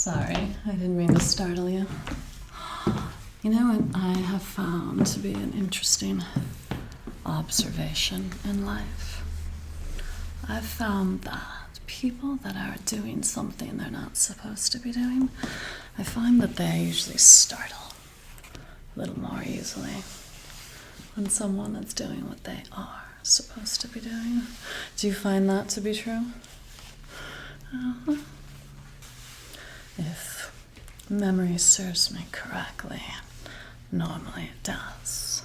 Sorry, I didn't mean to startle you. You know what I have found to be an interesting observation in life? I've found that people that are doing something they're not supposed to be doing, I find that they usually startle a little more easily than someone that's doing what they are supposed to be doing. Do you find that to be true? If memory serves me correctly, normally it does.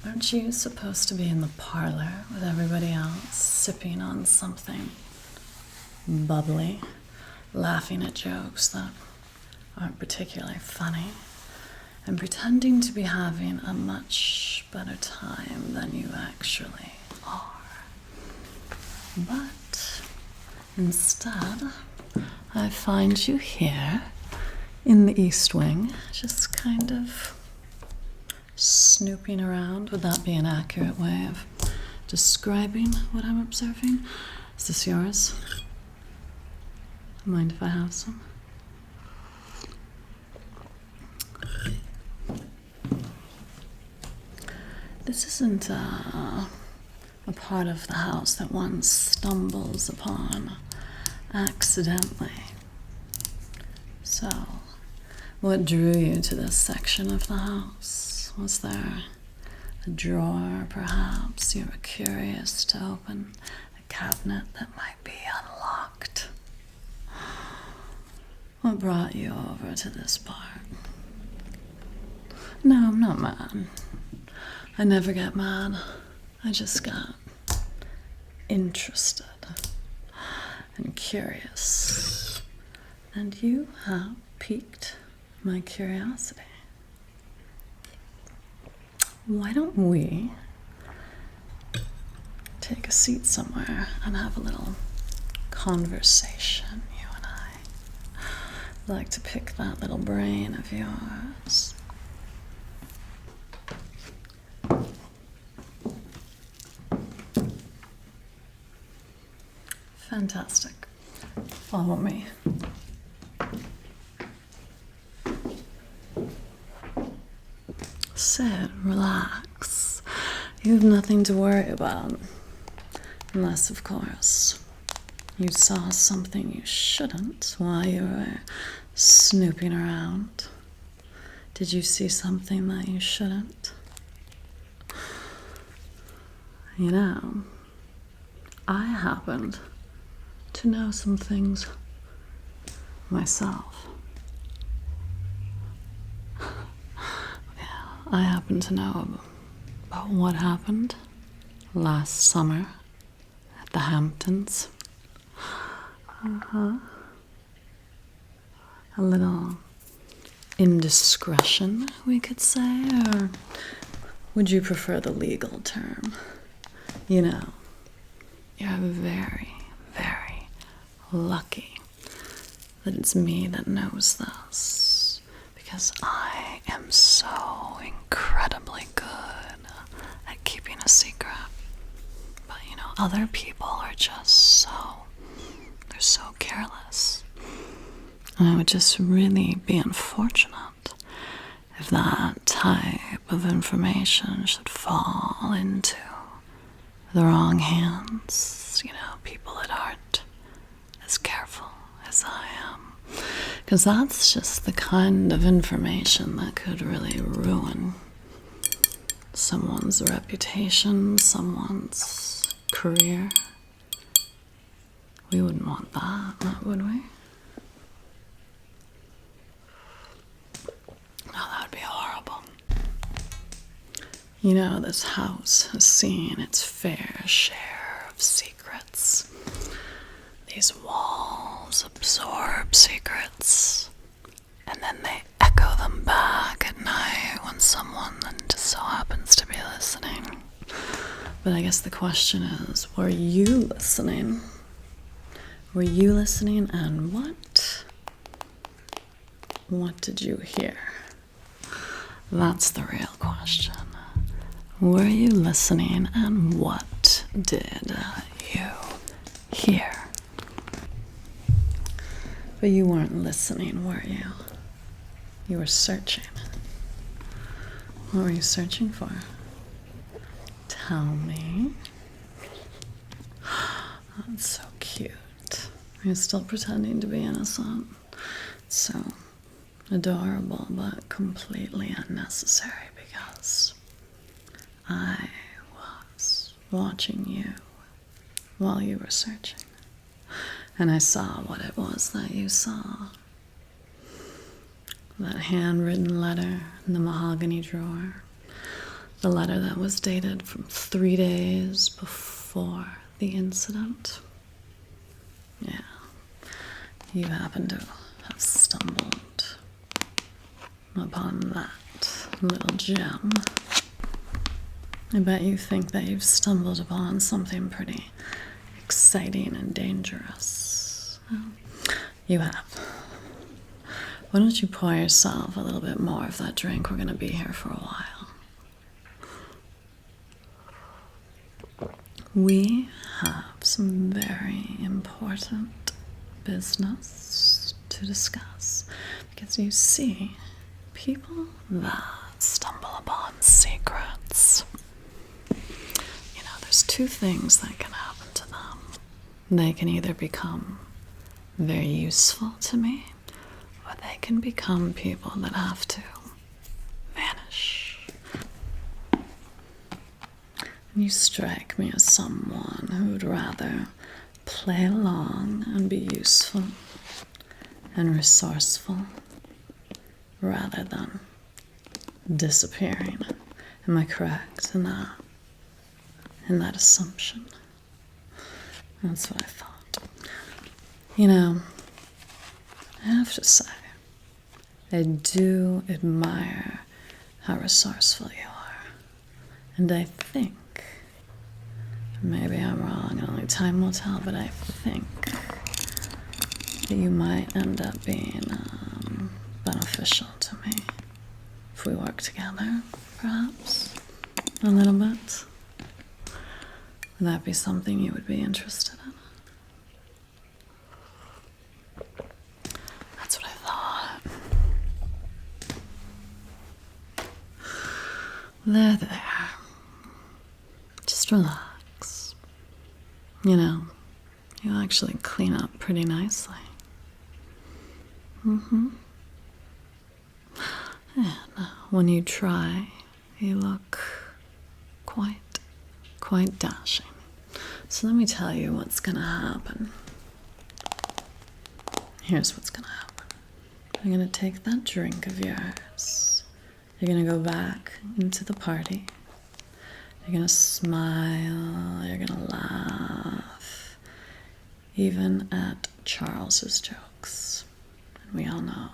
Aren't you supposed to be in the parlor with everybody else, sipping on something bubbly, laughing at jokes that aren't particularly funny, and pretending to be having a much better time than you actually are? But instead, I find you here in the East Wing, just kind of snooping around. Would that be an accurate way of describing what I'm observing? Is this yours? Mind if I have some? This isn't a part of the house that one stumbles upon accidentally. So, what drew you to this section of the house? Was there a drawer, perhaps, you were curious to open, a cabinet that might be unlocked? What brought you over to this part? No, I'm not mad. I never get mad. I just got interested and curious. And you have piqued my curiosity. Why don't we take a seat somewhere and have a little conversation, you and I? I'd like to pick that little brain of yours. Fantastic. Follow me. Sit, relax. You have nothing to worry about. Unless, of course, you saw something you shouldn't while you were snooping around. Did you see something that you shouldn't? You know, I happened to know some things myself. I happen to know about what happened last summer at the Hamptons. A little indiscretion, we could say, or would you prefer the legal term? You know, you're very, very lucky that it's me that knows this, because I am so incredibly good at keeping a secret. But you know, other people are just they're so careless. And it would just really be unfortunate if that type of information should fall into the wrong hands. You know, people that aren't as careful as I am. Because that's just the kind of information that could really ruin someone's reputation, someone's career. We wouldn't want that, would we? No, that would be horrible. You know, this house has seen its fair share of secrets. These walls absorb secrets, and then they echo them back at night when someone just so happens to be listening. But I guess the question is, were you listening? Were you listening, and what did you hear? That's the real question. Were you listening, and what did you hear? But you weren't listening, were you? You were searching. What were you searching for? Tell me. That's so cute. You're still pretending to be innocent. So adorable, but completely unnecessary because I was watching you while you were searching. And I saw what it was that you saw. That handwritten letter in the mahogany drawer. The letter that was dated from 3 days before the incident. Yeah. You happened to have stumbled upon that little gem. I bet you think that you've stumbled upon something pretty exciting and dangerous. You have. Why don't you pour yourself a little bit more of that drink? We're going to be here for a while. We have some very important business to discuss because you see, people that stumble upon secrets, there's two things that can happen to them. They can either become very useful to me, or they can become people that have to vanish. You strike me as someone who would rather play along and be useful and resourceful rather than disappearing. Am I correct in that assumption? That's what I thought. I have to say, I do admire how resourceful you are. And I think, maybe I'm wrong, and only time will tell, but I think that you might end up being beneficial to me if we work together, perhaps, a little bit. Would that be something you would be interested in? That's what I thought. There. Just relax. You actually clean up pretty nicely. And when you try, you look quite dashing. So let me tell you what's gonna happen. Here's what's gonna happen. I'm gonna take that drink of yours. You're gonna go back into the party. You're gonna smile, you're gonna laugh, even at Charles's jokes. And we all know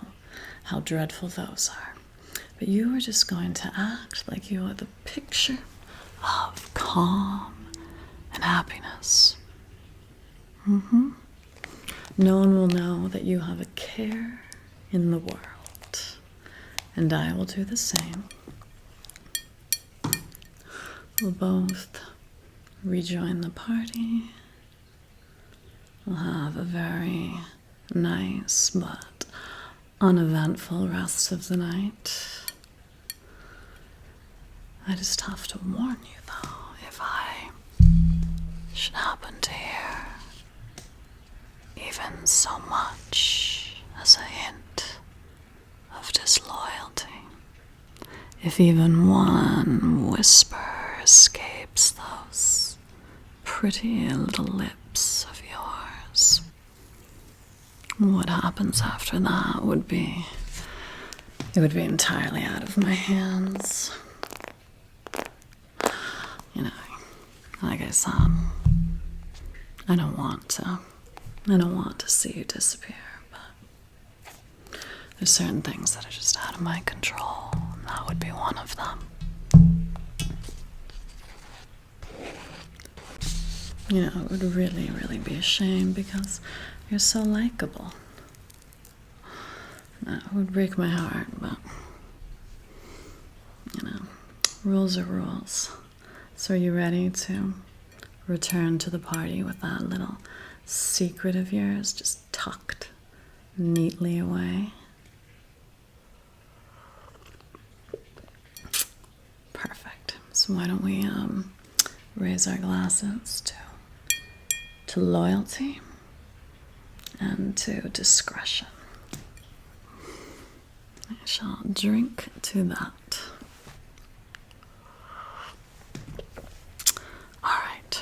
how dreadful those are. But you are just going to act like you are the picture of calm and happiness. No one will know that you have a care in the world. And I will do the same. We'll both rejoin the party. We'll have a very nice but uneventful rest of the night. I just have to warn you, though, if I should happen to hear even so much as a hint of disloyalty, if even one whisper escapes those pretty little lips of yours, what happens after that would be entirely out of my hands. Like I said, I don't want to see you disappear, but there's certain things that are just out of my control, and that would be one of them. It would really, really be a shame because you're so likable. That would break my heart, but, rules are rules. So are you ready to return to the party with that little secret of yours just tucked neatly away. Perfect. So why don't we raise our glasses to loyalty and to discretion. I shall drink to that. All right.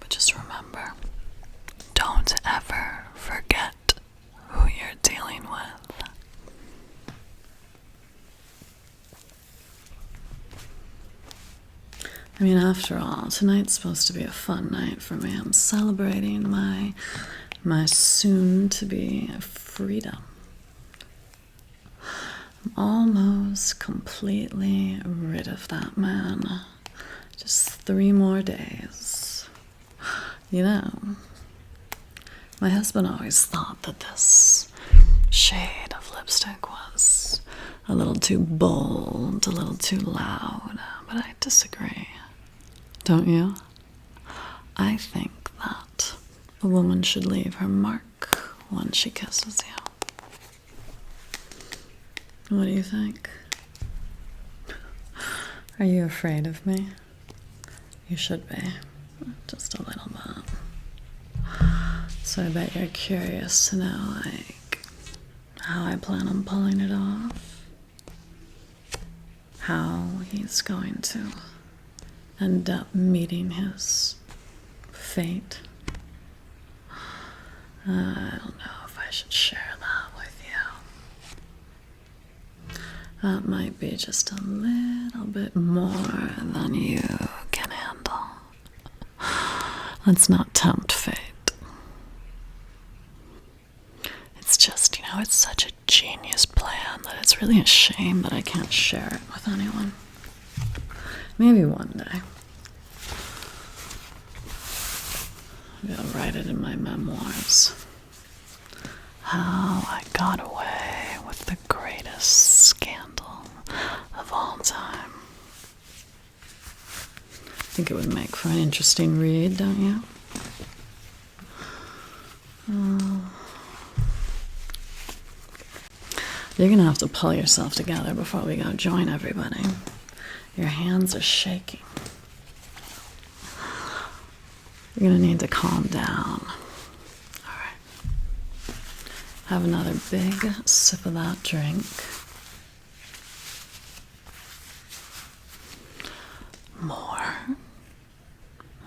But just remember, don't ever forget who you're dealing with. I mean, after all, tonight's supposed to be a fun night for me. I'm celebrating my soon-to-be freedom. I'm almost completely rid of that man. Just 3 more days. You know, my husband always thought that this shade of lipstick was a little too bold, a little too loud, but I disagree. Don't you? I think that a woman should leave her mark when she kisses you. What do you think? Are you afraid of me? You should be. Just a little bit. So I bet you're curious to know, like, how I plan on pulling it off. How he's going to end up meeting his fate. I don't know if I should share that with you. That might be just a little bit more than you can handle. Let's not tempt fate. It's just, you know, it's such a genius plan that it's really a shame that I can't share it with anyone. Maybe one day. Maybe I'll write it in my memoirs. How I got away with the greatest scandal of all time. I think it would make for an interesting read, don't you? You're gonna have to pull yourself together before we go join everybody. Your hands are shaking. You're gonna need to calm down. All right. Have another big sip of that drink. More.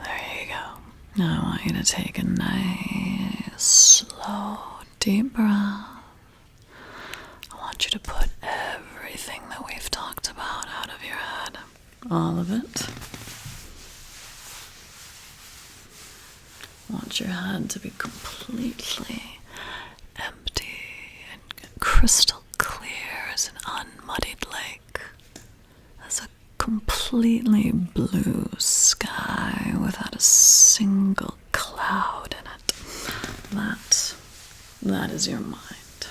There you go. Now I want you to take a nice, slow, deep breath. I want you to put everything that we've talked about out of your head. All of it. I want your head to be completely empty and crystal clear as an unmuddied lake. As a completely blue sky without a single cloud in it. That is your mind.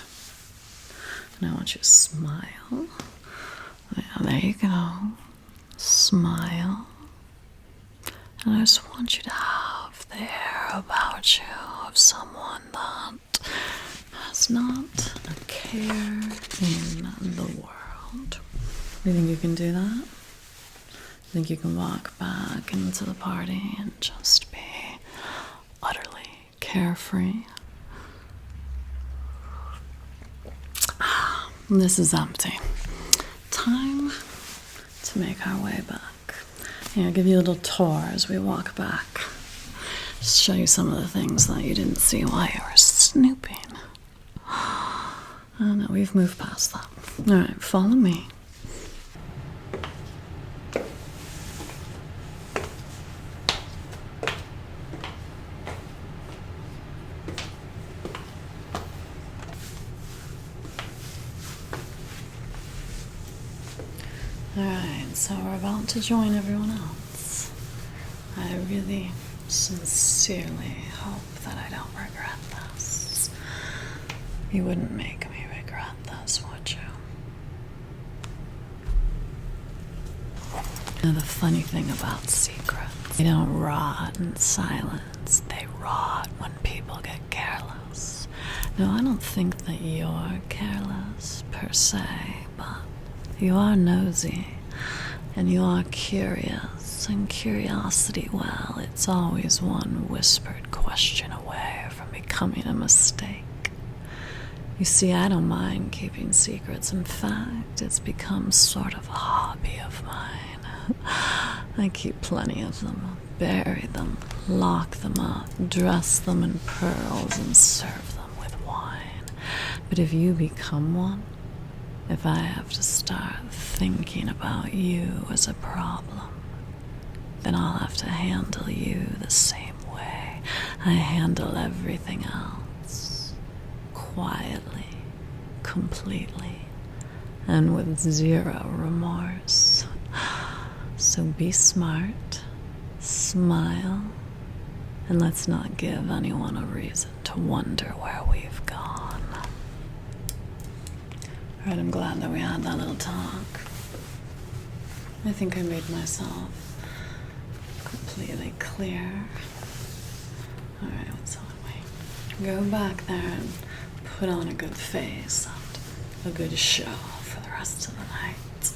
And I want you to smile. Yeah, there you go. Smile. And I just want you to have the air about you of someone that has not a care in the world. Do you think you can do that? Think you can walk back into the party and just be utterly carefree? This is empty. Time to make our way back. Here, I'll give you a little tour as we walk back. Just show you some of the things that you didn't see while you were snooping. Oh no, we've moved past that. All right, follow me. Alright, so we're about to join everyone else. I really sincerely hope that I don't regret this. You wouldn't make me regret this, would you? You know, the funny thing about secrets, they don't rot in silence. They rot when people get careless. No, I don't think that you're careless per se, but you are nosy and you are curious, and curiosity, well, it's always one whispered question away from becoming a mistake. You see, I don't mind keeping secrets. In fact, it's become sort of a hobby of mine. I keep plenty of them, bury them, lock them up, dress them in pearls, and serve them with wine. But if you become one, if I have to start thinking about you as a problem, then I'll have to handle you the same way I handle everything else. Quietly, completely, and with zero remorse. So be smart, smile, and let's not give anyone a reason to wonder where we've gone. Alright, I'm glad that we had that little talk. I think I made myself completely clear. Alright, so we go back there and put on a good face and a good show for the rest of the night.